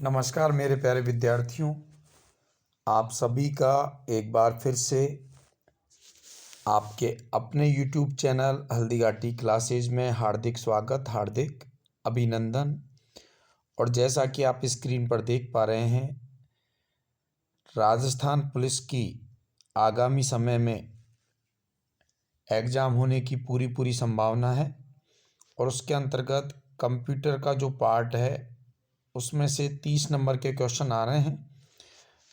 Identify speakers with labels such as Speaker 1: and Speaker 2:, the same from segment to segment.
Speaker 1: नमस्कार मेरे प्यारे विद्यार्थियों, आप सभी का एक बार फिर से आपके अपने YouTube चैनल हल्दीघाटी क्लासेज में हार्दिक स्वागत, हार्दिक अभिनंदन। और जैसा कि आप स्क्रीन पर देख पा रहे हैं, राजस्थान पुलिस की आगामी समय में एग्ज़ाम होने की पूरी संभावना है और उसके अंतर्गत कंप्यूटर का जो पार्ट है उसमें से 30 नंबर के क्वेश्चन आ रहे हैं।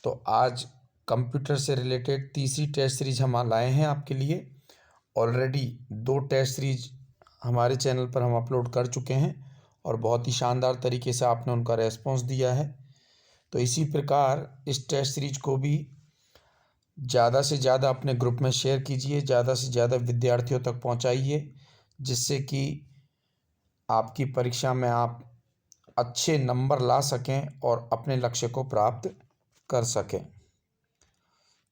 Speaker 1: तो आज कंप्यूटर से रिलेटेड तीसरी टेस्ट सीरीज हम लाए हैं आपके लिए। ऑलरेडी 2 टेस्ट सीरीज हमारे चैनल पर हम अपलोड कर चुके हैं और बहुत ही शानदार तरीके से आपने उनका रेस्पॉन्स दिया है। तो इसी प्रकार इस टेस्ट सीरीज को भी ज़्यादा से ज़्यादा अपने ग्रुप में शेयर कीजिए, ज़्यादा से ज़्यादा विद्यार्थियों तक पहुंचाइए, जिससे कि आपकी परीक्षा में आप अच्छे नंबर ला सकें और अपने लक्ष्य को प्राप्त कर सकें।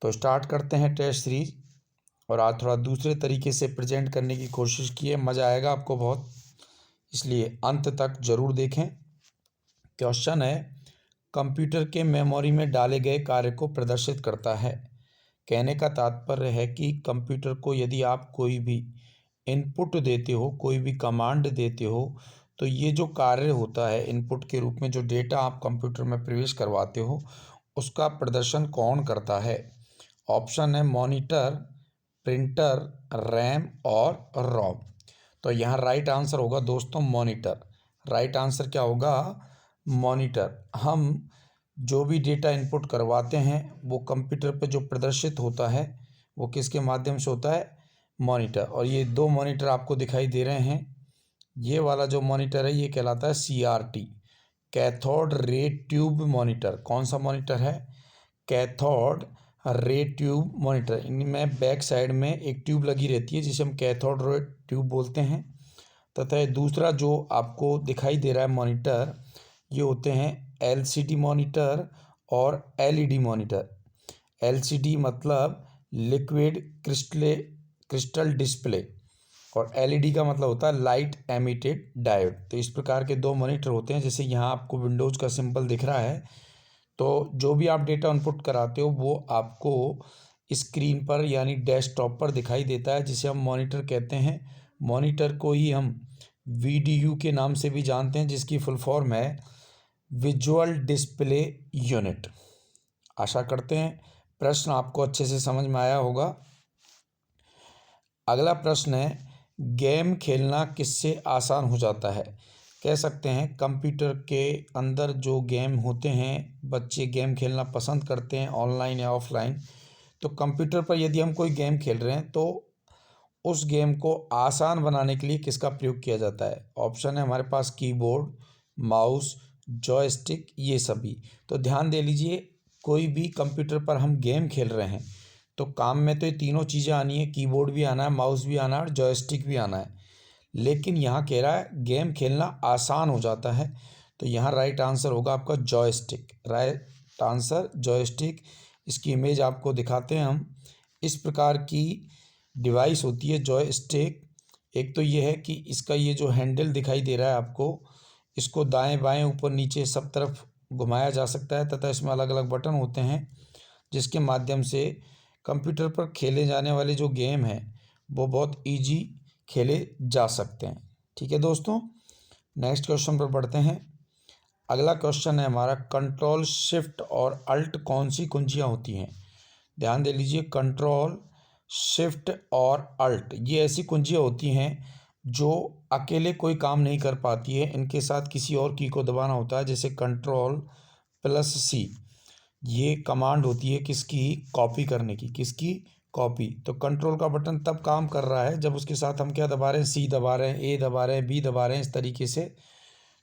Speaker 1: तो स्टार्ट करते हैं टेस्ट सीरीज। और आज थोड़ा दूसरे तरीके से प्रेजेंट करने की कोशिश की है, मज़ा आएगा आपको बहुत, इसलिए अंत तक ज़रूर देखें। क्वेश्चन है, कंप्यूटर के मेमोरी में डाले गए कार्य को प्रदर्शित करता है। कहने का तात्पर्य है कि कंप्यूटर को यदि आप कोई भी इनपुट देते हो, कोई भी कमांड देते हो, तो ये जो कार्य होता है इनपुट के रूप में, जो डेटा आप कंप्यूटर में प्रवेश करवाते हो, उसका प्रदर्शन कौन करता है। ऑप्शन है मॉनिटर, प्रिंटर, रैम और रोम। तो यहाँ राइट आंसर होगा दोस्तों मॉनिटर। राइट आंसर क्या होगा? मॉनिटर। हम जो भी डेटा इनपुट करवाते हैं वो कंप्यूटर पे जो प्रदर्शित होता है वो किसके माध्यम से होता है? मॉनिटर। और ये 2 मॉनिटर आपको दिखाई दे रहे हैं। ये वाला जो मॉनिटर है ये कहलाता है CRT, cathode ray tube monitor. कौन सा मॉनिटर है? Cathode ray tube monitor. इनमें बैक साइड में एक ट्यूब लगी रहती है जिसे हम कैथोड रे ट्यूब बोलते हैं। तथा दूसरा जो आपको दिखाई दे रहा है मॉनिटर, ये होते हैं LCD मॉनिटर और LED मॉनिटर। LCD मतलब लिक्विड क्रिस्टल डिस्प्ले और LED का मतलब होता है लाइट एमिटेड डायोड। तो इस प्रकार के 2 मॉनिटर होते हैं। जैसे यहाँ आपको विंडोज़ का सिंबल दिख रहा है, तो जो भी आप डेटा इनपुट कराते हो वो आपको स्क्रीन पर यानी डेस्कटॉप पर दिखाई देता है, जिसे हम मॉनिटर कहते हैं। मॉनिटर को ही हम VDU के नाम से भी जानते हैं, जिसकी फुल फॉर्म है विजुअल डिस्प्ले यूनिट। आशा करते हैं प्रश्न आपको अच्छे से समझ में आया होगा। अगला प्रश्न है, गेम खेलना किससे आसान हो जाता है? कह सकते हैं कंप्यूटर के अंदर जो गेम होते हैं, बच्चे गेम खेलना पसंद करते हैं ऑनलाइन या ऑफलाइन। तो कंप्यूटर पर यदि हम कोई गेम खेल रहे हैं तो उस गेम को आसान बनाने के लिए किसका प्रयोग किया जाता है? ऑप्शन है हमारे पास कीबोर्ड, माउस, जॉयस्टिक, ये सभी। तो ध्यान दे लीजिए, कोई भी कंप्यूटर पर हम गेम खेल रहे हैं तो काम में तो ये तीनों चीज़ें आनी है, कीबोर्ड भी आना है, माउस भी आना है और जॉयस्टिक भी आना है। लेकिन यहाँ कह रहा है गेम खेलना आसान हो जाता है, तो यहाँ राइट आंसर होगा आपका जॉयस्टिक। Right answer joystick. इसकी इमेज आपको दिखाते हैं हम। इस प्रकार की डिवाइस होती है जॉयस्टिक। एक तो ये है कि इसका ये जो हैंडल दिखाई दे रहा है आपको, इसको दाएं बाएं ऊपर नीचे सब तरफ घुमाया जा सकता है तथा इसमें अलग अलग बटन होते हैं, जिसके माध्यम से कंप्यूटर पर खेले जाने वाले जो गेम हैं वो बहुत इजी खेले जा सकते हैं। ठीक है दोस्तों, नेक्स्ट क्वेश्चन पर बढ़ते हैं। अगला क्वेश्चन है हमारा, कंट्रोल शिफ्ट और अल्ट कौन सी कुंजियाँ होती हैं? ध्यान दे लीजिए, कंट्रोल शिफ्ट और अल्ट ये ऐसी कुंजियाँ होती हैं जो अकेले कोई काम नहीं कर पाती है, इनके साथ किसी और की को दबाना होता है। जैसे कंट्रोल+C, ये कमांड होती है किसकी? कॉपी करने की। किसकी? कॉपी। तो कंट्रोल का बटन तब काम कर रहा है जब उसके साथ हम क्या दबा रहे हैं? C दबा रहे हैं, A दबा रहे हैं, B दबा रहे हैं, इस तरीके से।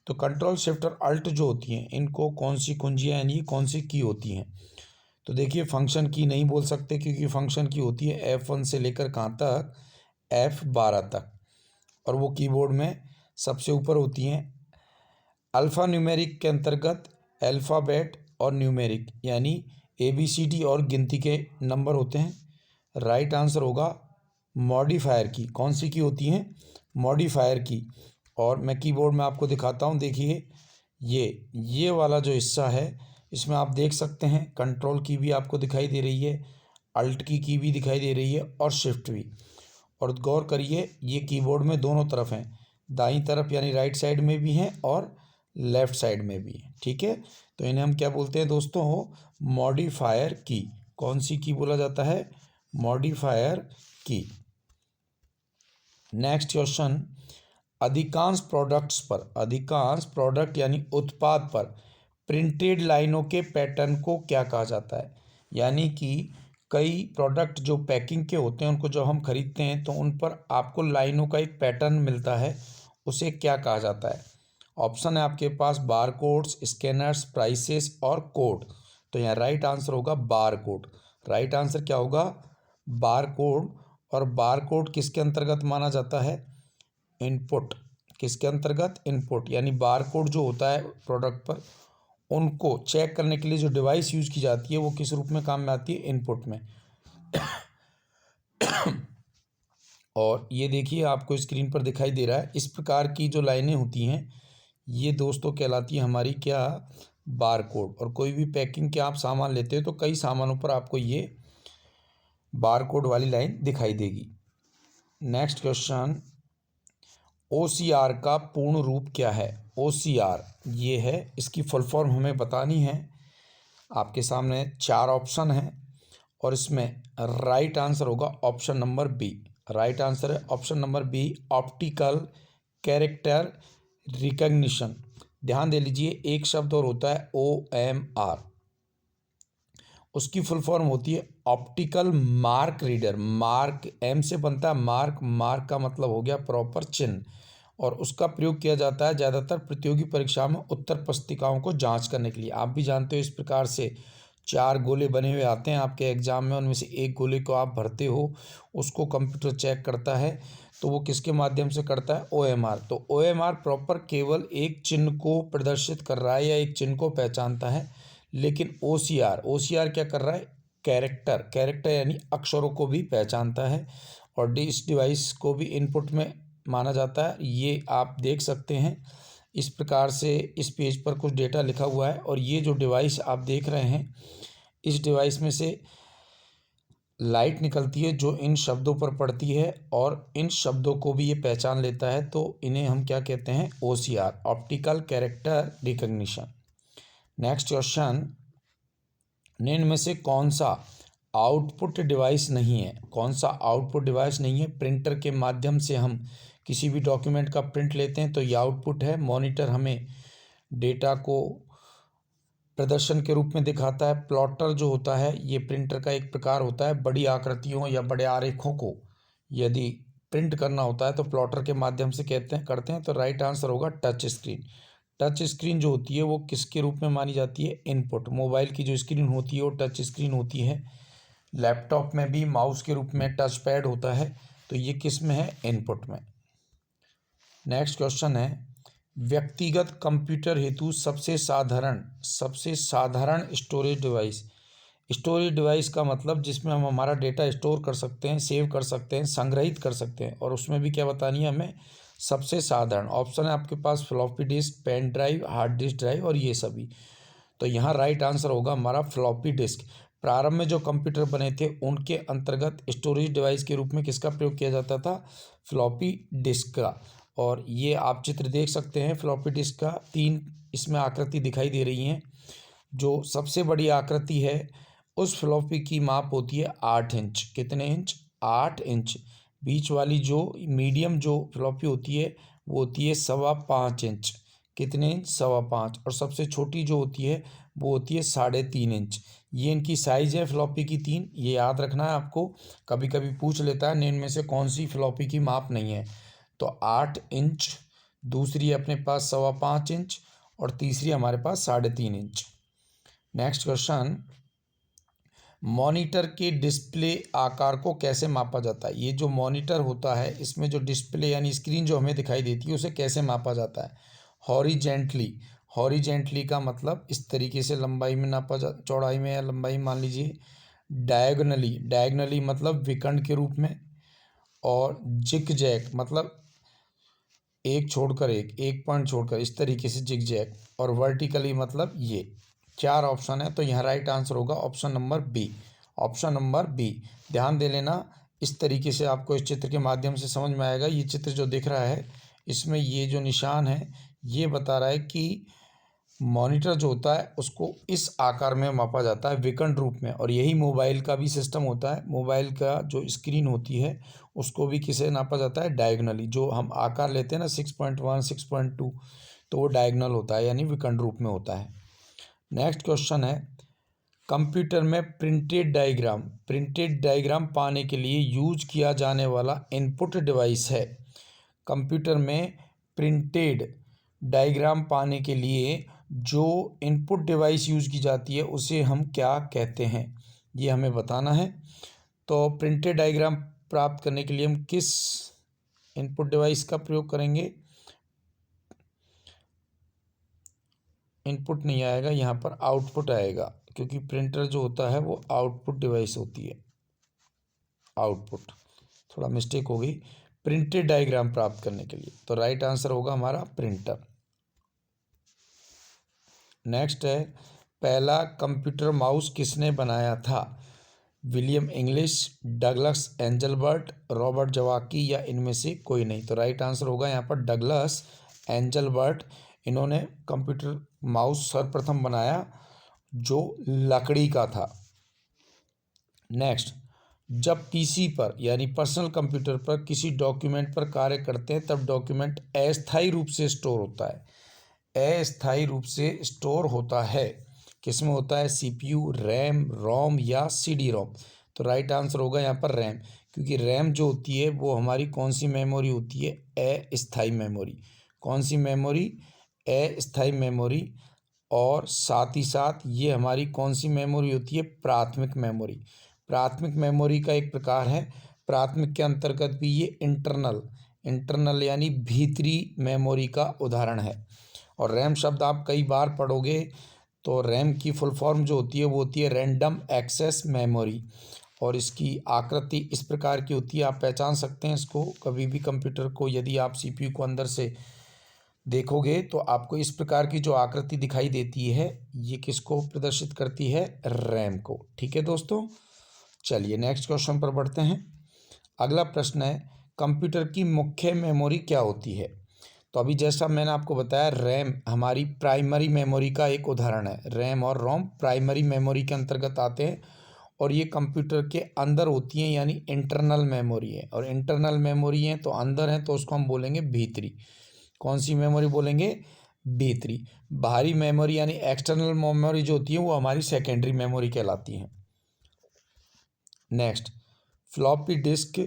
Speaker 1: तो कंट्रोल शिफ्ट और अल्ट जो होती हैं, इनको कौन सी कुंजियाँ यानी कौन सी की होती हैं? तो देखिए, फंक्शन की नहीं बोल सकते क्योंकि फंक्शन की होती है F1 से लेकर कहाँ तक? F12 तक, और वो कीबोर्ड में सबसे ऊपर होती हैं। अल्फ़ा न्यूमेरिक के अंतर्गत अल्फ़ाबेट और न्यूमेरिक यानी ABCD और गिनती के नंबर होते हैं। राइट आंसर होगा मॉडिफायर की। कौन सी की होती हैं? मॉडिफायर की। और मैं कीबोर्ड में आपको दिखाता हूँ, देखिए ये वाला जो हिस्सा है इसमें आप देख सकते हैं कंट्रोल की भी आपको दिखाई दे रही है, अल्ट की भी दिखाई दे रही है और शिफ्ट भी। और गौर करिए ये कीबोर्ड में दोनों तरफ हैं, दाईं तरफ यानी राइट साइड में भी हैं और लेफ़्ट साइड में भी हैं। ठीक है, तो इन्हें हम क्या बोलते हैं दोस्तों? मॉडिफायर की। कौन सी की बोला जाता है? मॉडिफायर की। नेक्स्ट क्वेश्चन, अधिकांश प्रोडक्ट यानी उत्पाद पर प्रिंटेड लाइनों के पैटर्न को क्या कहा जाता है? यानी कि कई प्रोडक्ट जो पैकिंग के होते हैं उनको जब हम खरीदते हैं तो उन पर आपको लाइनों का एक पैटर्न मिलता है, उसे क्या कहा जाता है? ऑप्शन है आपके पास बार कोड्स, स्कैनर्स, प्राइसेस और कोड। तो यहाँ राइट आंसर होगा बार कोड। राइट आंसर क्या होगा? Bar code. और बार कोड किसके अंतर्गत माना जाता है? इनपुट। किसके अंतर्गत? इनपुट। यानी बार कोड जो होता है प्रोडक्ट पर, उनको चेक करने के लिए जो डिवाइस यूज की जाती है वो किस रूप में काम में आती है? इनपुट में। और ये देखिए आपको स्क्रीन पर दिखाई दे रहा है, इस प्रकार की जो लाइनें होती हैं ये दोस्तों कहलाती है हमारी क्या? Bar code. और कोई भी पैकिंग के आप सामान लेते हो तो कई सामानों पर आपको ये बार कोड वाली लाइन दिखाई देगी। नेक्स्ट क्वेश्चन, OCR का पूर्ण रूप क्या है? OCR ये है, इसकी फुल फॉर्म हमें बतानी है। आपके सामने 4 ऑप्शन हैं और इसमें राइट आंसर होगा option number B. Right answer है option number B, optical character recognition. ध्यान दे लीजिए, एक शब्द और होता है OMR, उसकी फुल फॉर्म होती है optical mark reader. Mark M से बनता है, मार्क। मार्क का मतलब हो गया प्रॉपर चिन्ह, और उसका प्रयोग किया जाता है ज़्यादातर प्रतियोगी परीक्षा में उत्तर पुस्तिकाओं को जांच करने के लिए। आप भी जानते हो इस प्रकार से 4 गोले बने हुए आते हैं आपके एग्जाम में, उनमें से एक गोले को आप भरते हो, उसको कंप्यूटर चेक करता है, तो वो किसके माध्यम से करता है? OMR। तो OMR प्रॉपर केवल एक चिन्ह को प्रदर्शित कर रहा है या एक चिन्ह को पहचानता है, लेकिन OCR क्या कर रहा है? कैरेक्टर यानी अक्षरों को भी पहचानता है, और इस डिवाइस को भी इनपुट में माना जाता है। ये आप देख सकते हैं इस प्रकार से इस पेज पर कुछ डेटा लिखा हुआ है, और ये जो डिवाइस आप देख रहे हैं, इस डिवाइस में से लाइट निकलती है जो इन शब्दों पर पड़ती है और इन शब्दों को भी ये पहचान लेता है, तो इन्हें हम क्या कहते हैं? OCR, optical character recognition. Next question, निम्न में से कौन सा आउटपुट डिवाइस नहीं है? कौन सा आउटपुट डिवाइस नहीं है? प्रिंटर के माध्यम से हम किसी भी डॉक्यूमेंट का प्रिंट लेते हैं तो ये आउटपुट है। मॉनिटर हमें डेटा को प्रदर्शन के रूप में दिखाता है। प्लॉटर जो होता है ये प्रिंटर का एक प्रकार होता है। बड़ी आकृतियों या बड़े आरेखों को यदि प्रिंट करना होता है तो प्लॉटर के माध्यम से करते हैं। तो राइट आंसर होगा टच स्क्रीन। टच स्क्रीन जो होती है वो किसके रूप में मानी जाती है? इनपुट। मोबाइल की जो स्क्रीन होती है वो टच स्क्रीन होती है। लैपटॉप में भी माउस के रूप में टच पैड होता है, तो ये किस में है? इनपुट में। नेक्स्ट क्वेश्चन है, व्यक्तिगत कंप्यूटर हेतु सबसे साधारण स्टोरेज डिवाइस। स्टोरेज डिवाइस का मतलब जिसमें हम हमारा डेटा स्टोर कर सकते हैं, सेव कर सकते हैं, संग्रहित कर सकते हैं, और उसमें भी क्या बतानी है हमें? सबसे साधारण। ऑप्शन है आपके पास floppy disk, pen drive, hard disk drive और ये सभी। तो यहाँ राइट आंसर होगा हमारा फ्लॉपी डिस्क। प्रारंभ में जो कंप्यूटर बने थे उनके अंतर्गत स्टोरेज डिवाइस के रूप में किसका प्रयोग किया जाता था? फ्लॉपी डिस्क का। और ये आप चित्र देख सकते हैं फ्लॉपी डिस्क का, 3 इसमें आकृति दिखाई दे रही हैं। जो सबसे बड़ी आकृति है उस फ्लॉपी की माप होती है 8 इंच। कितने इंच? 8 इंच। बीच वाली जो मीडियम जो फ्लॉपी होती है वो होती है 5.25 इंच। कितने इंच? 5.25। और सबसे छोटी जो होती है वो होती है 3.5 इंच। ये इनकी साइज़ है फ्लॉपी की 3। ये याद रखना है आपको, कभी कभी पूछ लेता है इनमें से कौन सी फ्लॉपी की माप नहीं है। तो 8 इंच, दूसरी अपने पास 5.25 इंच, और तीसरी हमारे पास 3.5 इंच। नेक्स्ट क्वेश्चन, मॉनिटर के डिस्प्ले आकार को कैसे मापा जाता है? ये जो मॉनिटर होता है इसमें जो डिस्प्ले यानी स्क्रीन जो हमें दिखाई देती है उसे कैसे मापा जाता है? हॉरिजेंटली का मतलब इस तरीके से लंबाई में नापा जा, चौड़ाई में या लंबाई मान लीजिए। डायगनली मतलब विकर्ण के रूप में। और जिग जैग मतलब एक छोड़कर एक पॉइंट छोड़कर, इस तरीके से जिगजैग, और वर्टिकली मतलब ये 4 ऑप्शन है। तो यहाँ राइट आंसर होगा option number B. Option number B, ध्यान दे लेना। इस तरीके से आपको इस चित्र के माध्यम से समझ में आएगा। ये चित्र जो दिख रहा है, इसमें ये जो निशान है ये बता रहा है कि मॉनिटर जो होता है उसको इस आकार में मापा जाता है, विकर्ण रूप में। और यही मोबाइल का भी सिस्टम होता है। मोबाइल का जो स्क्रीन होती है उसको भी किसे नापा जाता है, डायगनली। जो हम आकार लेते हैं ना 6.1, 6.2, तो वो डायगनल होता है, यानी विकर्ण रूप में होता है। नेक्स्ट क्वेश्चन है, कंप्यूटर में प्रिंटेड डायग्राम पाने के लिए यूज किया जाने वाला इनपुट डिवाइस है। कंप्यूटर में प्रिंटेड डायग्राम पाने के लिए जो इनपुट डिवाइस यूज़ की जाती है उसे हम क्या कहते हैं, ये हमें बताना है। तो प्रिंटेड डायग्राम प्राप्त करने के लिए हम किस इनपुट डिवाइस का प्रयोग करेंगे? इनपुट नहीं आएगा, यहाँ पर आउटपुट आएगा, क्योंकि प्रिंटर जो होता है वो आउटपुट डिवाइस होती है। आउटपुट, थोड़ा मिस्टेक हो गई। प्रिंटेड डायग्राम प्राप्त करने के लिए तो राइट आंसर होगा हमारा प्रिंटर। नेक्स्ट है, पहला कंप्यूटर माउस किसने बनाया था? William English, Douglas Engelbart, Robert Zawacki, या इनमें से कोई नहीं। तो राइट आंसर होगा यहाँ पर डगलस एंजलबर्ट। इन्होंने कंप्यूटर माउस सर्वप्रथम बनाया जो लकड़ी का था। नेक्स्ट, जब पीसी पर यानी पर्सनल कंप्यूटर पर किसी डॉक्यूमेंट पर कार्य करते हैं तब डॉक्यूमेंट अस्थायी रूप से स्टोर होता है। अस्थायी रूप से स्टोर होता है किसमें होता है? सीपीयू, रैम, रोम या सीडी रोम। तो राइट आंसर होगा यहाँ पर रैम, क्योंकि रैम जो होती है वो हमारी कौन सी मेमोरी होती है? अस्थायी मेमोरी। कौन सी मेमोरी? अस्थायी मेमोरी। और साथ ही साथ ये हमारी कौन सी मेमोरी होती है? प्राथमिक मेमोरी। प्राथमिक मेमोरी का एक प्रकार है। प्राथमिक के अंतर्गत भी ये इंटरनल यानी भीतरी मेमोरी का उदाहरण है। और रैम शब्द आप कई बार पढ़ोगे। तो रैम की फुल फॉर्म जो होती है वो होती है रैंडम एक्सेस मेमोरी, और इसकी आकृति इस प्रकार की होती है। आप पहचान सकते हैं इसको कभी भी कंप्यूटर को, यदि आप सीपीयू को अंदर से देखोगे तो आपको इस प्रकार की जो आकृति दिखाई देती है ये किसको प्रदर्शित करती है? रैम को। ठीक है दोस्तों, चलिए नेक्स्ट क्वेश्चन पर बढ़ते हैं। अगला प्रश्न है, कंप्यूटर की मुख्य मेमोरी क्या होती है? तो अभी जैसा मैंने आपको बताया, रैम हमारी प्राइमरी मेमोरी का एक उदाहरण है। रैम और रोम प्राइमरी मेमोरी के अंतर्गत आते हैं, और ये कंप्यूटर के अंदर होती हैं, यानी इंटरनल मेमोरी है। और इंटरनल मेमोरी है तो अंदर है, तो उसको हम बोलेंगे भीतरी। कौन सी मेमोरी बोलेंगे? भीतरी। बाहरी मेमोरी यानी एक्सटर्नल मेमोरी जो होती है वो हमारी सेकेंडरी मेमोरी कहलाती है। नेक्स्ट, फ्लॉपी डिस्क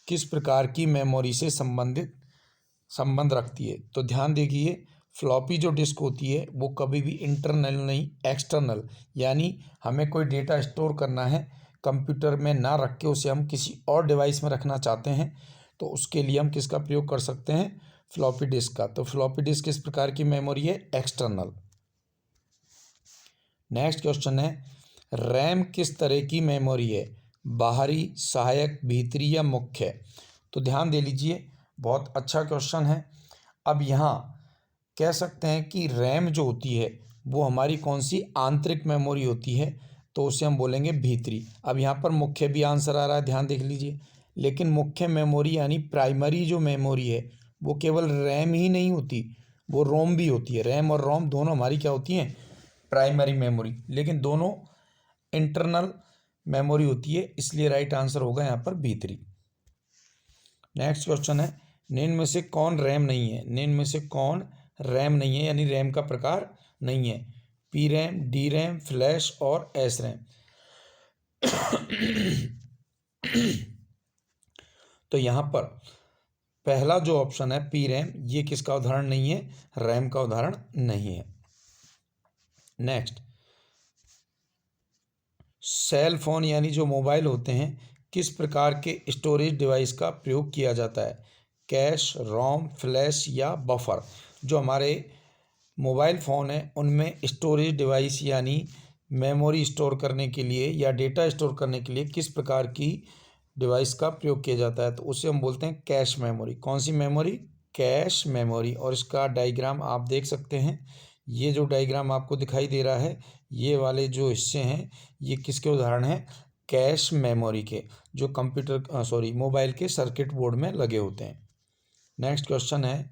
Speaker 1: किस प्रकार की मेमोरी से संबंध रखती है? तो ध्यान देखिए, फ्लॉपी जो डिस्क होती है वो कभी भी इंटरनल नहीं, एक्सटर्नल, यानी हमें कोई डेटा स्टोर करना है कंप्यूटर में ना रख के उसे हम किसी और डिवाइस में रखना चाहते हैं, तो उसके लिए हम किसका प्रयोग कर सकते हैं? फ्लॉपी डिस्क का। तो फ्लॉपी डिस्क किस प्रकार की मेमोरी है? एक्सटर्नल। नेक्स्ट क्वेश्चन है, रैम किस तरह की मेमोरी है? बाहरी, सहायक, भीतरी या मुख्य? तो ध्यान दे लीजिए, बहुत अच्छा क्वेश्चन है। अब यहाँ कह सकते हैं कि रैम जो होती है वो हमारी कौन सी आंतरिक मेमोरी होती है, तो उसे हम बोलेंगे भीतरी। अब यहाँ पर मुख्य भी आंसर आ रहा है, ध्यान देख लीजिए। लेकिन मुख्य मेमोरी यानी प्राइमरी जो मेमोरी है वो केवल रैम ही नहीं होती, वो रोम भी होती है। रैम और रोम दोनों हमारी क्या होती हैं? प्राइमरी मेमोरी, लेकिन दोनों इंटरनल मेमोरी होती है, इसलिए राइट आंसर होगा यहाँ पर भीतरी। नेक्स्ट क्वेश्चन है, निम्न में से कौन रैम नहीं है? निम्न में से कौन रैम नहीं है, यानी रैम का प्रकार नहीं है? P RAM, D RAM, flash और एस रैम। तो यहाँ पर पहला जो ऑप्शन है पी रैम, ये किसका उदाहरण नहीं है? रैम का उदाहरण नहीं है। नेक्स्ट, सेल फोन यानी जो मोबाइल होते हैं किस प्रकार के स्टोरेज डिवाइस का प्रयोग किया जाता है? कैश, रोम, फ्लैश या बफर? जो हमारे मोबाइल फ़ोन है उनमें स्टोरेज डिवाइस यानी मेमोरी स्टोर करने के लिए या डेटा स्टोर करने के लिए किस प्रकार की डिवाइस का प्रयोग किया जाता है? तो उसे हम बोलते हैं कैश मेमोरी। कौन सी मेमोरी? Cache memory. और इसका डायग्राम आप देख सकते हैं, ये जो डायग्राम आपको दिखाई दे रहा है, ये वाले जो हिस्से हैं ये किसके उदाहरण हैं? कैश मेमोरी के, जो कंप्यूटर मोबाइल के सर्किट बोर्ड में लगे होते हैं। नेक्स्ट क्वेश्चन है,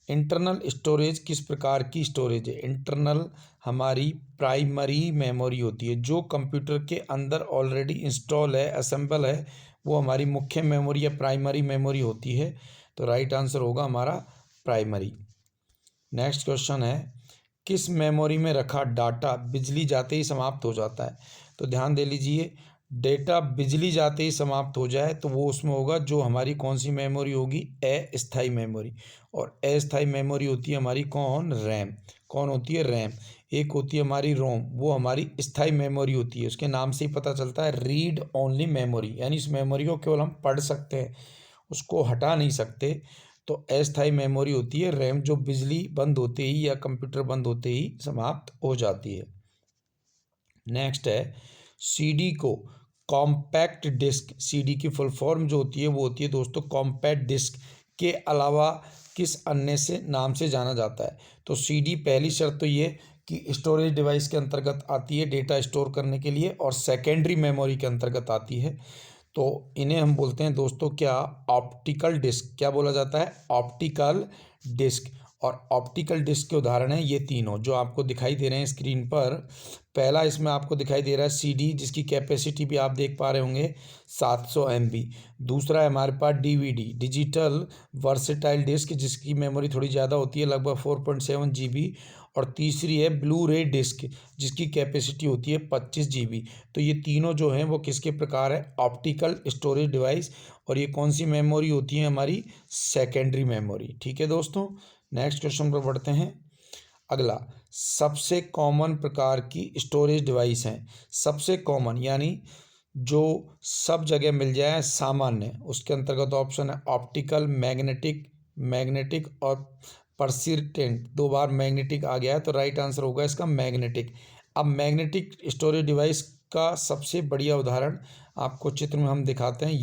Speaker 1: इंटरनल स्टोरेज किस प्रकार की स्टोरेज है? इंटरनल हमारी प्राइमरी मेमोरी होती है, जो कंप्यूटर के अंदर ऑलरेडी इंस्टॉल है, असेंबल है, वो हमारी मुख्य मेमोरी या प्राइमरी मेमोरी होती है। तो राइट आंसर होगा हमारा प्राइमरी। नेक्स्ट क्वेश्चन है, किस मेमोरी में रखा डाटा बिजली जाते ही समाप्त हो जाता है? तो ध्यान दे लीजिए, डेटा बिजली जाते ही समाप्त हो जाए तो वो उसमें होगा जो हमारी कौन सी मेमोरी होगी? अस्थाई मेमोरी। और अस्थाई मेमोरी होती है हमारी कौन? रैम। कौन होती है? रैम। एक होती है हमारी रोम, वो हमारी स्थाई मेमोरी होती है। उसके नाम से ही पता चलता है, रीड ओनली मेमोरी, यानी इस मेमोरी को केवल हम पढ़ सकते हैं, उसको हटा नहीं सकते। तो अस्थाई मेमोरी होती है रैम, जो बिजली बंद होते ही या कंप्यूटर बंद होते ही समाप्त हो जाती है। नेक्स्ट है, सीडी को कॉम्पैक्ट डिस्क, सीडी की फुल फॉर्म जो होती है वो होती है दोस्तों कॉम्पैक्ट डिस्क, के अलावा किस अन्य से नाम से जाना जाता है? तो सीडी पहली शर्त तो ये कि स्टोरेज डिवाइस के अंतर्गत आती है डेटा स्टोर करने के लिए, और सेकेंडरी मेमोरी के अंतर्गत आती है। तो इन्हें हम बोलते हैं दोस्तों क्या? Optical disc. क्या बोला जाता है? Optical disc. और ऑप्टिकल डिस्क के उदाहरण हैं ये तीनों जो आपको दिखाई दे रहे हैं स्क्रीन पर। पहला इसमें आपको दिखाई दे रहा है सीडी, जिसकी कैपेसिटी भी आप देख पा रहे होंगे 700 MB। दूसरा है हमारे पास डीवीडी, डिजिटल वर्सेटाइल डिस्क, जिसकी मेमोरी थोड़ी ज़्यादा होती है, लगभग 4.7 GB। और तीसरी है ब्लू रे डिस्क, जिसकी कैपेसिटी होती है 25 GB। तो ये तीनों जो हैं वो किसके प्रकार है? Optical storage device. और ये कौन सी मेमोरी होती है? हमारी सेकेंडरी मेमोरी। ठीक है दोस्तों, नेक्स्ट क्वेश्चन पर बढ़ते हैं। अगला, सबसे कॉमन प्रकार की स्टोरेज डिवाइस हैं। सबसे कॉमन यानी जो सब जगह मिल जाए, सामान्य, उसके अंतर्गत ऑप्शन है ऑप्टिकल, मैग्नेटिक, मैग्नेटिक और परसिस्टेंट। 2 बार मैग्नेटिक आ गया है, तो राइट आंसर होगा इसका मैग्नेटिक। अब मैग्नेटिक स्टोरेज डिवाइस का सबसे बढ़िया उदाहरण आपको चित्र में हम दिखाते हैं,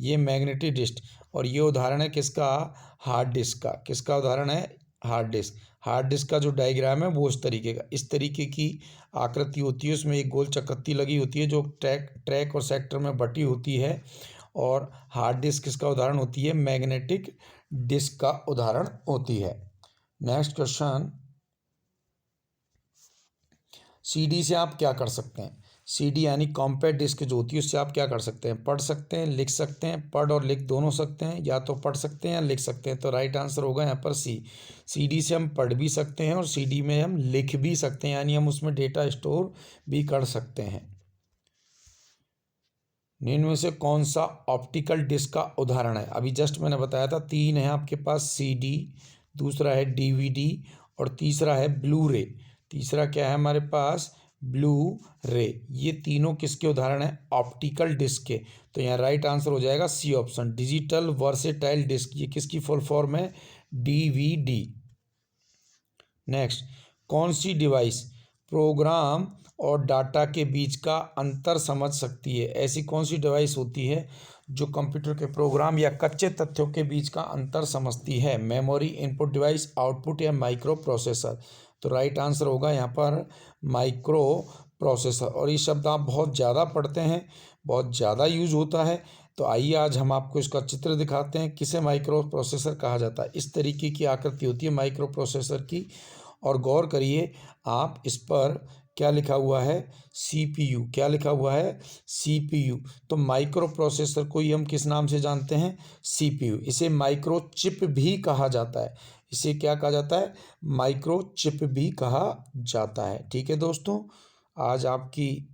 Speaker 1: ये मैग्नेटिक डिस्क। और ये उदाहरण है किसका? हार्ड डिस्क का। किसका उदाहरण है? Hard disk. हार्ड डिस्क का जो डायग्राम है वो इस तरीके की आकृति होती है, उसमें एक गोल चक्कती लगी होती है जो ट्रैक और सेक्टर में बटी होती है। और हार्ड डिस्क किसका उदाहरण होती है? मैग्नेटिक डिस्क का उदाहरण होती है। नेक्स्ट क्वेश्चन, सीडी से आप क्या कर सकते हैं? सीडी यानी कॉम्पैक्ट डिस्क जो होती है उससे आप क्या कर सकते हैं? पढ़ सकते हैं, लिख सकते हैं। पढ़ और लिख दोनों सकते हैं, या तो पढ़ सकते हैं या लिख सकते हैं। तो राइट आंसर होगा यहाँ पर सी। सीडी से हम पढ़ भी सकते हैं और सीडी में हम लिख भी सकते हैं, यानी हम उसमें डेटा स्टोर भी कर सकते हैं। निम्न में से कौन सा ऑप्टिकल डिस्क का उदाहरण है? अभी जस्ट मैंने बताया था, 3 है आपके पास, सीडी, दूसरा है डीवीडी और तीसरा है ब्लू रे। तीसरा क्या है हमारे पास? ब्लू रे। ये तीनों किसके उदाहरण हैं? ऑप्टिकल डिस्क के। तो यहाँ राइट आंसर हो जाएगा C option, digital versatile disc. ये किसकी फुल फॉर्म है? डीवीडी। नेक्स्ट, कौन सी डिवाइस प्रोग्राम और डाटा के बीच का अंतर समझ सकती है? ऐसी कौन सी डिवाइस होती है जो कंप्यूटर के प्रोग्राम या कच्चे तथ्यों के बीच का अंतर समझती है? मेमोरी, इनपुट डिवाइस, आउटपुट या माइक्रो प्रोसेसर? तो राइट आंसर होगा यहाँ पर माइक्रो प्रोसेसर। और ये शब्द आप बहुत ज़्यादा पढ़ते हैं, बहुत ज़्यादा यूज होता है। तो आइए आज हम आपको इसका चित्र दिखाते हैं, किसे माइक्रो प्रोसेसर कहा जाता है। इस तरीके की आकृति होती है माइक्रो प्रोसेसर की। और गौर करिए आप इस पर, क्या लिखा हुआ है? CPU। क्या लिखा हुआ है? CPU। तो माइक्रो प्रोसेसर को ही हम किस नाम से जानते हैं? CPU। इसे माइक्रो चिप भी कहा जाता है। इसे क्या कहा जाता है? माइक्रो चिप भी कहा जाता है। ठीक है दोस्तों, आज आपकी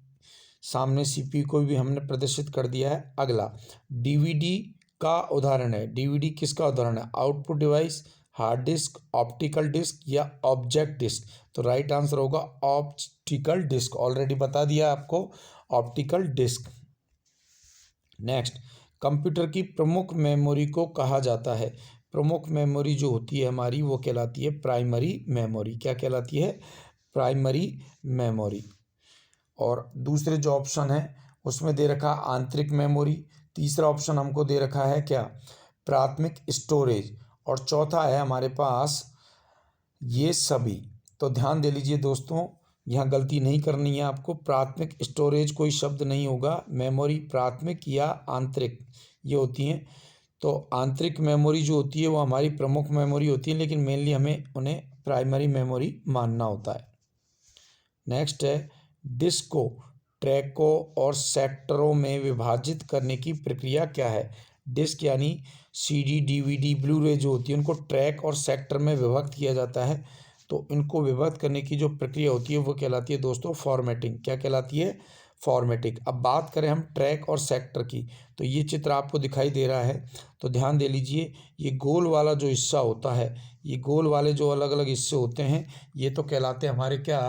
Speaker 1: सामने CPU को भी हमने प्रदर्शित कर दिया है। अगला, डीवीडी का उदाहरण है। डीवीडी किसका उदाहरण है? Output device, hard disk, optical disc या ऑब्जेक्ट डिस्क? तो राइट आंसर होगा ऑप्टिकल डिस्क। ऑलरेडी बता दिया आपको, ऑप्टिकल डिस्क। नेक्स्ट, कंप्यूटर की प्रमुख मेमोरी को कहा जाता है? प्रमुख मेमोरी जो होती है हमारी वो कहलाती है प्राइमरी मेमोरी। क्या कहलाती है? Primary memory. और दूसरे जो ऑप्शन है उसमें दे रखा आंतरिक मेमोरी। तीसरा ऑप्शन हमको दे रखा है क्या? प्राथमिक स्टोरेज। और चौथा है हमारे पास ये सभी। तो ध्यान दे लीजिए दोस्तों, यहाँ गलती नहीं करनी है आपको। प्राथमिक स्टोरेज कोई शब्द नहीं होगा, मेमोरी प्राथमिक या आंतरिक ये होती हैं। तो आंतरिक मेमोरी जो होती है वो हमारी प्रमुख मेमोरी होती है, लेकिन मेनली हमें उन्हें प्राइमरी मेमोरी मानना होता है। नेक्स्ट है डिस्क को ट्रैकों और सेक्टरों में विभाजित करने की प्रक्रिया क्या है। डिस्क यानी सीडी, डीवीडी, ब्लू रे जो होती है उनको ट्रैक और सेक्टर में विभक्त किया जाता है। तो इनको विभक्त करने की जो प्रक्रिया होती है वो कहलाती है दोस्तों फॉर्मेटिंग। क्या कहलाती है? फॉर्मेटिंग। अब बात करें हम ट्रैक और सेक्टर की, तो ये चित्र आपको दिखाई दे रहा है, तो ध्यान दे लीजिए। ये गोल वाला जो हिस्सा होता है, ये गोल वाले जो अलग अलग हिस्से होते हैं, ये तो कहलाते हैं हमारे क्या?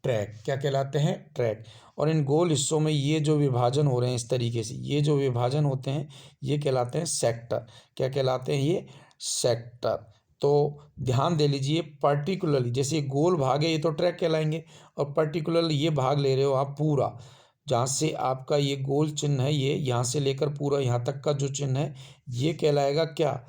Speaker 1: ट्रैक। क्या कहलाते हैं? ट्रैक। और इन गोल हिस्सों में ये जो विभाजन हो रहे हैं इस तरीके से, ये जो विभाजन होते हैं ये कहलाते हैं सेक्टर। क्या कहलाते हैं ये? सेक्टर। तो ध्यान दे लीजिए, पर्टिकुलरली जैसे गोल भाग है ये तो ट्रैक कहलाएंगे, और पर्टिकुलरली ये भाग ले रहे हो आप पूरा, जहाँ से आपका ये गोल चिन्ह है, ये यहाँ से लेकर पूरा यहाँ तक का जो चिन्ह है ये कहलाएगा क्या?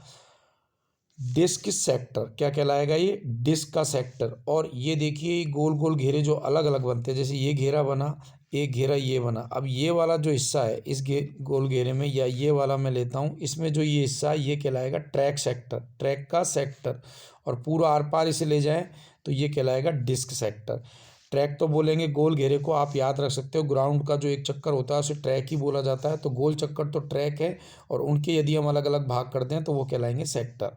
Speaker 1: Disk sector. क्या कहलाएगा ये? डिस्क का सेक्टर। और ये देखिए गोल गोल घेरे जो अलग अलग बनते हैं, जैसे ये घेरा बना, एक घेरा ये बना। अब ये वाला जो हिस्सा है इस गोल घेरे में, या ये वाला मैं लेता हूँ, इसमें जो ये हिस्सा है ये कहलाएगा ट्रैक सेक्टर, ट्रैक का सेक्टर। और पूरा आर पार इसे ले जाए तो ये कहलाएगा डिस्क सेक्टर। ट्रैक तो बोलेंगे गोल घेरे को, आप याद रख सकते हो, ग्राउंड का जो एक चक्कर होता है उसे ट्रैक ही बोला जाता है। तो गोल चक्कर तो ट्रैक है, और उनके यदि हम अलग अलग भाग कर दें तो वो कहलाएंगे सेक्टर।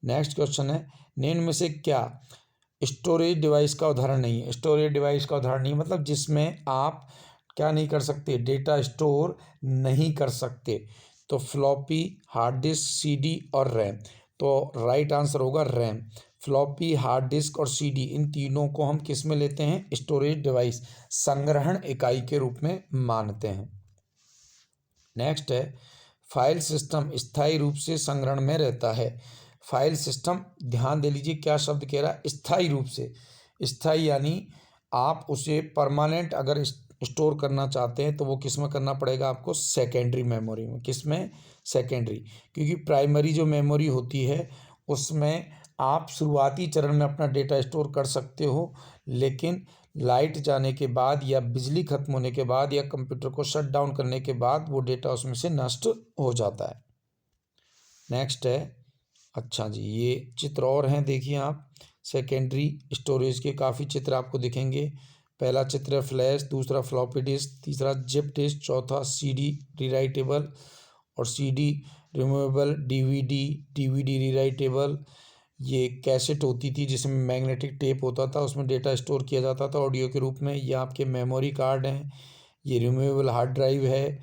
Speaker 1: नेक्स्ट क्वेश्चन है, निम्न में से क्या स्टोरेज डिवाइस का उदाहरण नहीं है? स्टोरेज डिवाइस का उदाहरण नहीं मतलब जिसमें आप क्या नहीं कर सकते? डेटा स्टोर नहीं कर सकते। तो फ्लॉपी, हार्ड डिस्क, सीडी और रैम। तो राइट आंसर होगा रैम। फ्लॉपी, हार्ड डिस्क और सीडी, इन तीनों को हम किस में लेते हैं? स्टोरेज डिवाइस, संग्रहण इकाई के रूप में मानते हैं। नेक्स्ट है, फाइल सिस्टम स्थायी रूप से संग्रहण में रहता है। फाइल सिस्टम, ध्यान दे लीजिए क्या शब्द कह रहा है? स्थायी रूप से। स्थायी यानी आप उसे परमानेंट अगर स्टोर करना चाहते हैं तो वो किस में करना पड़ेगा आपको? सेकेंडरी मेमोरी में। किस में? सेकेंडरी। क्योंकि प्राइमरी जो मेमोरी होती है उसमें आप शुरुआती चरण में अपना डेटा स्टोर कर सकते हो, लेकिन लाइट जाने के बाद या बिजली खत्म होने के बाद या कंप्यूटर को शट डाउन करने के बाद वो डेटा उसमें से नष्ट हो जाता है। नेक्स्ट है, अच्छा जी, ये चित्र और हैं, देखिए आप। सेकेंडरी स्टोरेज के काफ़ी चित्र आपको दिखेंगे। पहला चित्र है फ्लैश, दूसरा फ्लॉपी डिस्क, तीसरा जिप डिस्क, चौथा सीडी रीराइटेबल और सीडी रिमूवेबल, डीवीडी रीराइटेबल। ये कैसेट होती थी जिसमें मैग्नेटिक टेप होता था, उसमें डेटा स्टोर किया जाता था ऑडियो के रूप में। ये आपके मेमोरी कार्ड हैं। ये रिमूवेबल हार्ड ड्राइव है,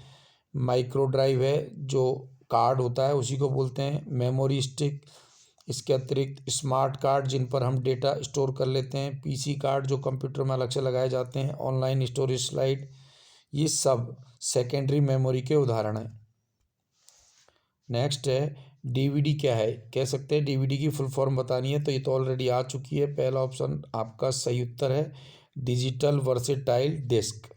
Speaker 1: माइक्रो ड्राइव है, जो कार्ड होता है उसी को बोलते हैं मेमोरी स्टिक। इसके अतिरिक्त स्मार्ट कार्ड जिन पर हम डेटा स्टोर कर लेते हैं, पीसी कार्ड जो कंप्यूटर में अलग से लगाए जाते हैं, ऑनलाइन स्टोरेज स्लाइड, ये सब सेकेंडरी मेमोरी के उदाहरण हैं। नेक्स्ट है, डीवीडी क्या है? कह सकते हैं डीवीडी की फुल फॉर्म बतानी है तो ये तो ऑलरेडी आ चुकी है। पहला ऑप्शन आपका सही उत्तर है, digital versatile disc.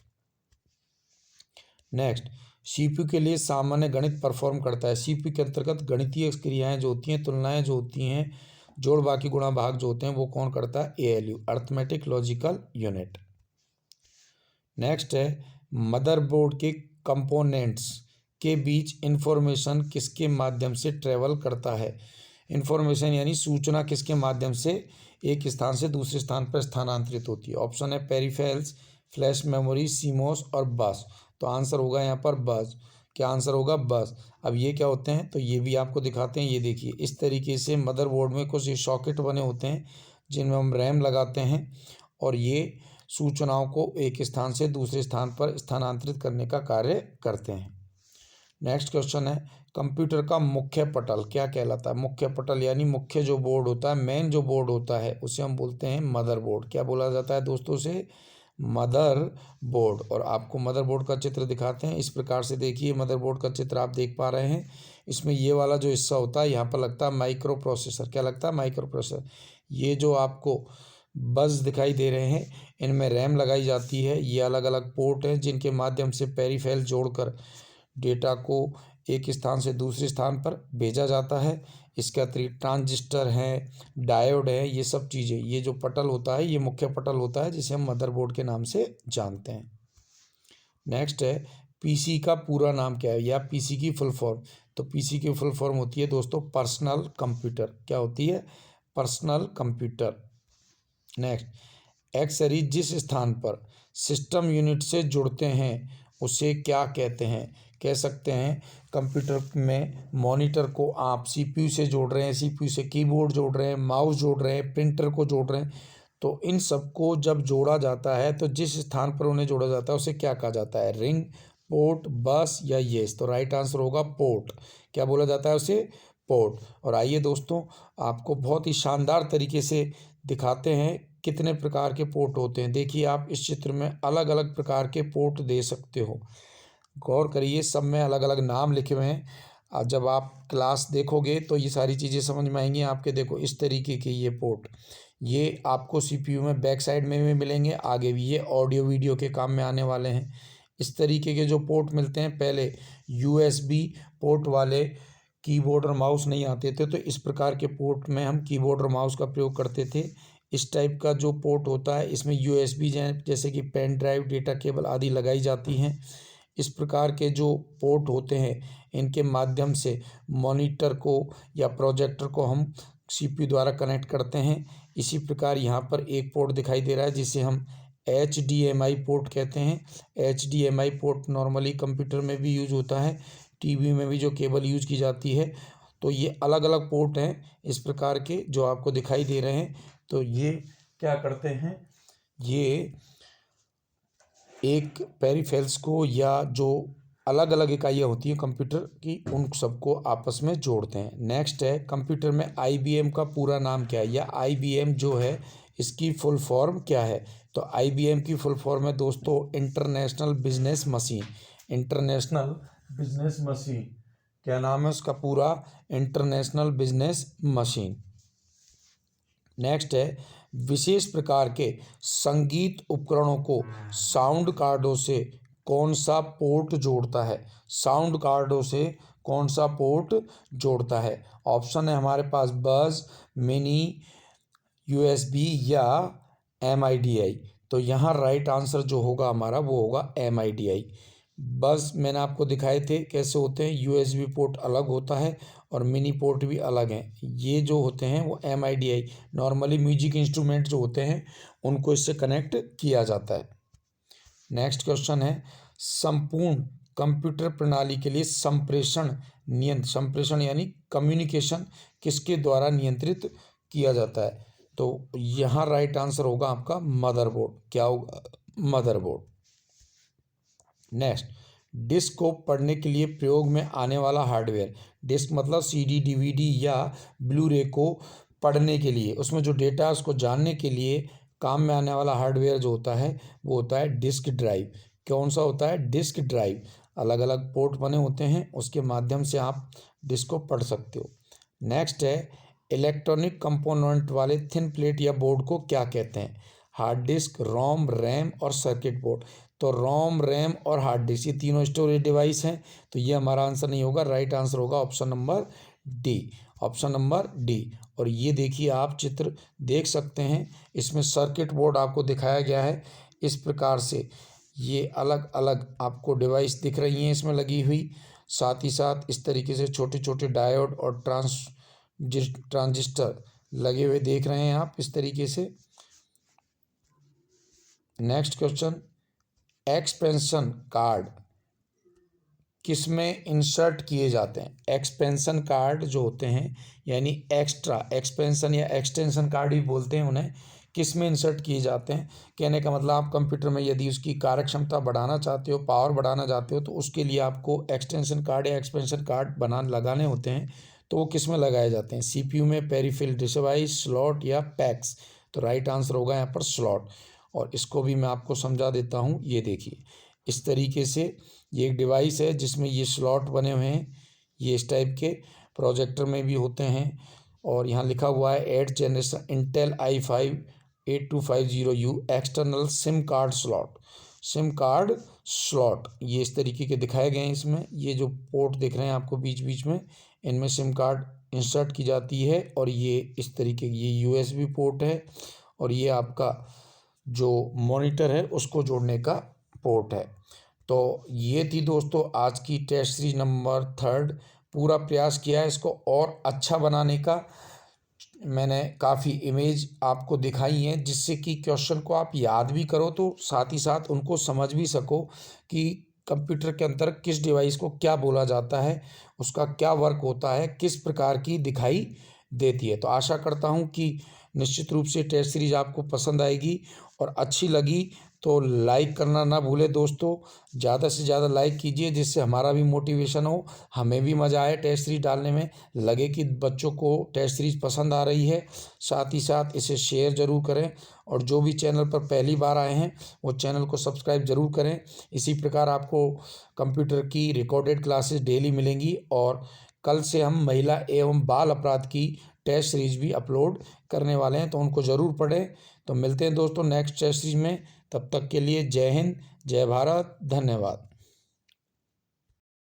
Speaker 1: Next, CPU के लिए सामान्य गणित परफॉर्म करता है। सीपीयू के अंतर्गत गणितीय क्रियाएं जो होती हैं, तुलनाएं जो होती हैं, जोड़ बाकी गुणा भाग जो होते हैं वो कौन करता है? ALU, arithmetic logical unit. Next है, मदरबोर्ड के कंपोनेंट्स के बीच इंफॉर्मेशन किसके माध्यम से ट्रेवल करता है? इंफॉर्मेशन यानी सूचना किसके माध्यम से एक स्थान से दूसरे स्थान पर स्थानांतरित होती है? ऑप्शन है पेरिफेरल्स, फ्लैश मेमोरी, सीमोस और बस। तो आंसर होगा यहाँ पर बस। क्या आंसर होगा? बस। अब ये क्या होते हैं तो ये भी आपको दिखाते हैं। ये देखिए इस तरीके से मदरबोर्ड में कुछ सॉकेट बने होते हैं जिनमें हम रैम लगाते हैं, और ये सूचनाओं को एक स्थान से दूसरे स्थान पर स्थानांतरित करने का कार्य करते हैं। नेक्स्ट क्वेश्चन है, कंप्यूटर का मुख्य पटल क्या कहलाता है? मुख्य पटल यानी मुख्य जो बोर्ड होता है, मेन जो बोर्ड होता है उसे हम बोलते हैं मदरबोर्ड। क्या बोला जाता है दोस्तों से? मदरबोर्ड। और आपको मदरबोर्ड का चित्र दिखाते हैं, इस प्रकार से देखिए मदरबोर्ड का चित्र आप देख पा रहे हैं। इसमें ये वाला जो हिस्सा होता है यहाँ पर लगता है माइक्रो प्रोसेसर। क्या लगता है? Micro processor. ये जो आपको बस दिखाई दे रहे हैं इनमें रैम लगाई जाती है। ये अलग अलग पोर्ट हैं जिनके माध्यम से पेरिफेरल जोड़कर डेटा को एक स्थान से दूसरे स्थान पर भेजा जाता है। इसके अतिरिक्त ट्रांजिस्टर है, डायोड है, ये सब चीज़ें, ये जो पटल होता है ये मुख्य पटल होता है जिसे हम मदरबोर्ड के नाम से जानते हैं। नेक्स्ट है पीसी का पूरा नाम क्या है या पीसी की फुल फॉर्म। तो पीसी की फुल फॉर्म होती है दोस्तों पर्सनल कंप्यूटर। क्या होती है? Personal computer. नेक्स्ट एक्सेसरीज जिस स्थान पर सिस्टम यूनिट से जुड़ते हैं उसे क्या कहते हैं? कह सकते हैं कंप्यूटर में मॉनिटर को आप सीपीयू से जोड़ रहे हैं, सीपीयू से कीबोर्ड जोड़ रहे हैं, माउस जोड़ रहे हैं, प्रिंटर को जोड़ रहे हैं, तो इन सबको जब जोड़ा जाता है तो जिस स्थान पर उन्हें जोड़ा जाता है उसे क्या कहा जाता है? रिंग, पोर्ट, बस या येस। तो राइट आंसर होगा पोर्ट। क्या बोला जाता है उसे? पोर्ट। और आइए दोस्तों आपको बहुत ही शानदार तरीके से दिखाते हैं कितने प्रकार के पोर्ट होते हैं। देखिए आप इस चित्र में अलग अलग प्रकार के पोर्ट दे सकते हो। गौर करिए सब में अलग अलग नाम लिखे हुए हैं। जब आप क्लास देखोगे तो ये सारी चीज़ें समझ में आएंगी आपके। देखो इस तरीके के ये पोर्ट, ये आपको सीपीयू में बैक साइड में भी मिलेंगे, आगे भी। ये ऑडियो वीडियो के काम में आने वाले हैं। इस तरीके के जो पोर्ट मिलते हैं, पहले यूएसबी पोर्ट वाले कीबोर्ड और माउस नहीं आते थे, तो इस प्रकार के पोर्ट में हम कीबोर्ड और माउस का प्रयोग करते थे। इस टाइप का जो पोर्ट होता है इसमें यूएसबी जैसे कि पेन ड्राइव, डेटा केबल आदि लगाई जाती हैं। इस प्रकार के जो पोर्ट होते हैं इनके माध्यम से मॉनिटर को या प्रोजेक्टर को हम सीपीयू द्वारा कनेक्ट करते हैं। इसी प्रकार यहाँ पर एक पोर्ट दिखाई दे रहा है जिसे हम HDMI पोर्ट कहते हैं। HDMI पोर्ट नॉर्मली कंप्यूटर में भी यूज होता है, टीवी में भी जो केबल यूज की जाती है। तो ये अलग अलग पोर्ट हैं इस प्रकार के जो आपको दिखाई दे रहे हैं। तो ये क्या करते हैं, ये एक पेरिफेरल्स को या जो अलग अलग इकाइयाँ होती हैं कंप्यूटर की उन सबको आपस में जोड़ते हैं। नेक्स्ट है कंप्यूटर में IBM का पूरा नाम क्या है या IBM जो है इसकी फुल फॉर्म क्या है? तो IBM की फुल फॉर्म है दोस्तों international business machine. International business machine, क्या नाम है उसका पूरा? International business machine. नेक्स्ट है विशेष प्रकार के संगीत उपकरणों को साउंड कार्डों से कौन सा पोर्ट जोड़ता है? साउंड कार्डों से कौन सा पोर्ट जोड़ता है? ऑप्शन है हमारे पास बज, मिनी, USB या MIDI। तो यहाँ राइट आंसर जो होगा हमारा वो होगा MIDI। बस मैंने आपको दिखाए थे कैसे होते हैं। USB पोर्ट अलग होता है और मिनी पोर्ट भी अलग हैं। ये जो होते हैं वो MIDI नॉर्मली म्यूजिक इंस्ट्रूमेंट जो होते हैं उनको इससे कनेक्ट किया जाता है। नेक्स्ट क्वेश्चन है संपूर्ण कंप्यूटर प्रणाली के लिए संप्रेषण यानी कम्युनिकेशन किसके द्वारा नियंत्रित किया जाता है? तो यहाँ राइट आंसर होगा आपका मदरबोर्ड। क्या होगा? मदरबोर्ड। नेक्स्ट डिस्क को पढ़ने के लिए प्रयोग में आने वाला हार्डवेयर। डिस्क मतलब CD, DVD या ब्लू-रे को पढ़ने के लिए, उसमें जो डेटा है उसको जानने के लिए काम में आने वाला हार्डवेयर जो होता है वो होता है डिस्क ड्राइव। कौन सा होता है? Disk drive. अलग अलग पोर्ट बने होते हैं, उसके माध्यम से आप डिस्क को पढ़ सकते हो। नेक्स्ट है इलेक्ट्रॉनिक कंपोनेंट वाले थिन प्लेट या बोर्ड को क्या कहते हैं? हार्ड डिस्क, रोम, रैम और सर्किट बोर्ड। तो रोम, रैम और हार्ड डिस्क ये तीनों स्टोरेज डिवाइस हैं। तो ये हमारा आंसर नहीं होगा, राइट आंसर होगा option number D. Option number D. और ये देखिए आप चित्र देख सकते हैं, इसमें सर्किट बोर्ड आपको दिखाया गया है इस प्रकार से। ये अलग अलग आपको डिवाइस दिख रही हैं इसमें लगी हुई, साथ ही साथ इस तरीके से छोटे छोटे डायोड और ट्रांजिस्टर लगे हुए देख रहे हैं आप इस तरीके से। नेक्स्ट क्वेश्चन एक्सपेंशन कार्ड किस में इंसर्ट किए जाते हैं? एक्सपेंशन कार्ड जो होते हैं यानी एक्स्ट्रा एक्सपेंशन या एक्सटेंशन कार्ड भी बोलते हैं उन्हें, किस में इंसर्ट किए जाते हैं? कहने का मतलब आप कंप्यूटर में यदि उसकी कार्यक्षमता बढ़ाना चाहते हो, पावर बढ़ाना चाहते हो, तो उसके लिए आपको एक्सटेंशन कार्ड या एक्सपेंशन कार्ड लगाने होते हैं। तो वो किस में लगाए जाते हैं? CPU में, पेरिफेरल डिवाइस, स्लॉट या पैक्स। तो राइट आंसर होगा यहाँ पर स्लॉट। और इसको भी मैं आपको समझा देता हूँ। ये देखिए इस तरीके से ये एक डिवाइस है जिसमें ये स्लॉट बने हुए हैं, ये इस टाइप के प्रोजेक्टर में भी होते हैं। और यहाँ लिखा हुआ है 8th generation Intel i5 8250U external SIM card slot. SIM card slot ये इस तरीके के दिखाए गए हैं इसमें। ये जो पोर्ट दिख रहे हैं आपको बीच बीच में, इनमें सिम कार्ड इंसर्ट की जाती है और ये इस तरीके ये यूएसबी पोर्ट है और ये आपका जो मॉनिटर है उसको जोड़ने का पोर्ट है। तो ये थी दोस्तों आज की टेस्ट सीरीज नंबर 3। पूरा प्रयास किया है इसको और अच्छा बनाने का। मैंने काफ़ी इमेज आपको दिखाई हैं जिससे कि क्वेश्चन को आप याद भी करो तो साथ ही साथ उनको समझ भी सको कि कंप्यूटर के अंदर किस डिवाइस को क्या बोला जाता है, उसका क्या वर्क होता है, किस प्रकार की दिखाई देती है। तो आशा करता हूँ कि निश्चित रूप से टेस्ट सीरीज आपको पसंद आएगी और अच्छी लगी तो लाइक करना ना भूलें दोस्तों। ज़्यादा से ज़्यादा लाइक कीजिए जिससे हमारा भी मोटिवेशन हो, हमें भी मज़ा आए टेस्ट सीरीज डालने में, लगे कि बच्चों को टेस्ट सीरीज पसंद आ रही है। साथ ही साथ इसे शेयर ज़रूर करें और जो भी चैनल पर पहली बार आए हैं वो चैनल को सब्सक्राइब ज़रूर करें। इसी प्रकार आपको कंप्यूटर की रिकॉर्डेड क्लासेस डेली मिलेंगी और कल से हम महिला एवं बाल अपराध की टेस्ट सीरीज भी अपलोड करने वाले हैं, तो उनको ज़रूर पढ़ें। तो मिलते हैं दोस्तों नेक्स्ट टेस्ट सीरीज में, तब तक के लिए जय हिंद, जय भारत, धन्यवाद।